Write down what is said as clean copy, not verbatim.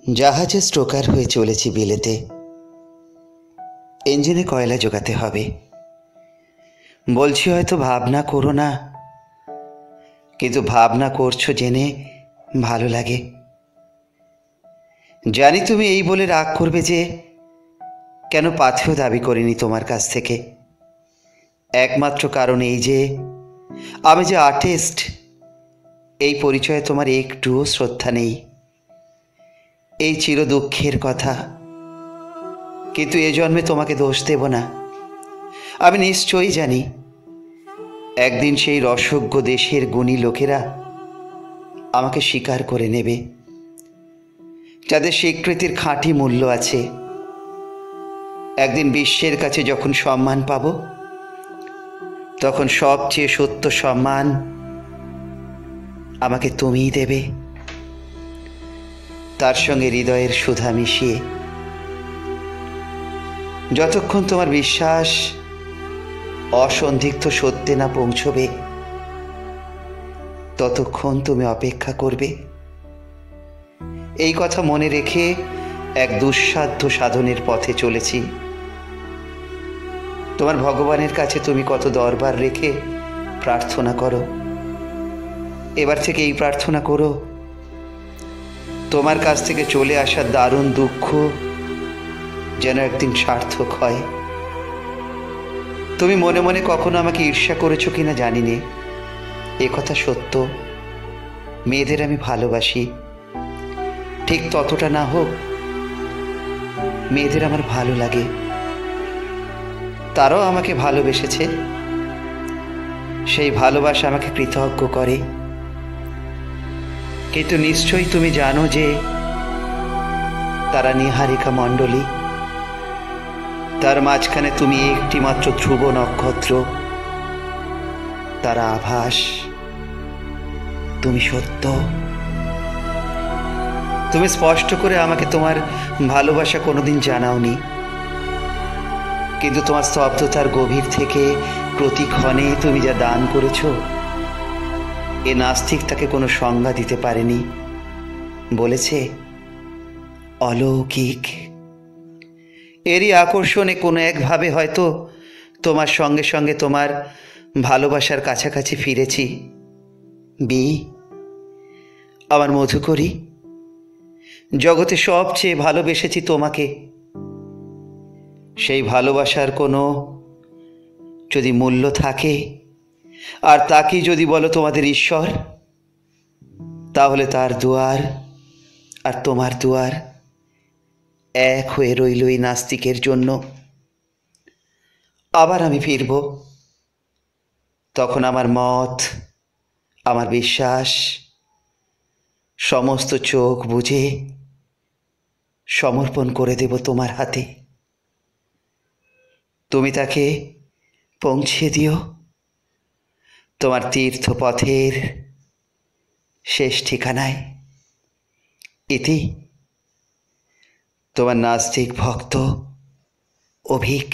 জাহাজে স্ট্রোকার হয়ে চলেছি বিলেতে। ইঞ্জিনে কয়লা জোগাতে হবে। বলছি হয়তো ভাবনা করো না, কিন্তু ভাবনা করছো জেনে ভালো লাগে। জানি তুমি এই বলে রাগ করবে যে কেন পাথেও দাবি করিনি তোমার কাছ থেকে। একমাত্র কারণ এই যে আমি যে আর্টিস্ট, এই পরিচয়ে তোমার একটুও শ্রদ্ধা নেই। এই চির দুঃখের কথা, কিন্তু এ জন্মে তোমাকে দোষ দেব না। আমি নিশ্চয়ই জানি একদিন সেই রসজ্ঞ দেশের গুণী লোকেরা আমাকে স্বীকার করে নেবে, যাদের স্বীকৃতির খাঁটি মূল্য আছে। একদিন বিশ্বের কাছে যখন সম্মান পাব, তখন সবচেয়ে সত্য সম্মান আমাকে তুমিই দেবে, তার সঙ্গে হৃদয়ের সুধা মিশিয়ে। যতক্ষণ তোমার বিশ্বাস অসন্দিগ্ধ সত্যে না পৌঁছবে, ততক্ষণ তুমি অপেক্ষা করবে। এই কথা মনে রেখে এক দুঃসাধ্য সাধনের পথে চলেছি। তোমার ভগবানের কাছে তুমি কত দরবার রেখে প্রার্থনা করো, এবার থেকে এই প্রার্থনা করো, তোমার কাছ থেকে চলে আসা দারুণ দুঃখ যেন একদিন সার্থক হয়। তুমি মনে মনে কখনো আমাকে ঈর্ষা করেছো কিনা জানি নে, এ কথা সত্য। মেয়েদের আমি ভালোবাসি, ঠিক ততটা না হোক, মেয়েদের আমার ভালো লাগে। তারাও আমাকে ভালোবেসেছে, সেই ভালোবাসা আমাকে কৃতজ্ঞ করে। কিন্তু নিশ্চয়ই তুমি জানো যে তারা নীহারিকা মণ্ডলী, তার মাঝখানে তুমি একটি মাত্র ধ্রুব নক্ষত্র। তারা আভাস, তুমি সত্য। তুমি স্পষ্ট করে আমাকে তোমার ভালোবাসা কোনোদিন জানাওনি, কিন্তু তোমার স্তব্ধতার গভীর থেকে প্রতিক্ষণে তুমি যা দান করেছ, এ নাস্তিক তাকে কোনো সংজ্ঞা দিতে পারেনি। বলেছে অলৌকিক। এরই আকর্ষণে কোনো একভাবে হয়তো তোমার সঙ্গে সঙ্গে তোমার ভালোবাসার কাছাকাছি ফিরেছি। বি আমার মধুকরী, জগতে সবচেয়ে ভালোবেসেছি তোমাকে। সেই ভালোবাসার কোনো যদি মূল্য থাকে, আর তাকেই যদি বলো তোমাদের ঈশ্বর, তাহলে তার দুয়ার আর তোমার দুয়ার এক হয়ে রইল এই নাস্তিকের জন্য। আবার আমি ফিরব, তখন আমার মত, আমার বিশ্বাস সমস্ত চোখ বুজে সমর্পণ করে দেব তোমার হাতে। তুমি তাকে পৌঁছে দিও তোমার তীর্থপথের শেষ ঠিকানায়। ইতি তোমার নাস্তিক ভক্ত অভিক।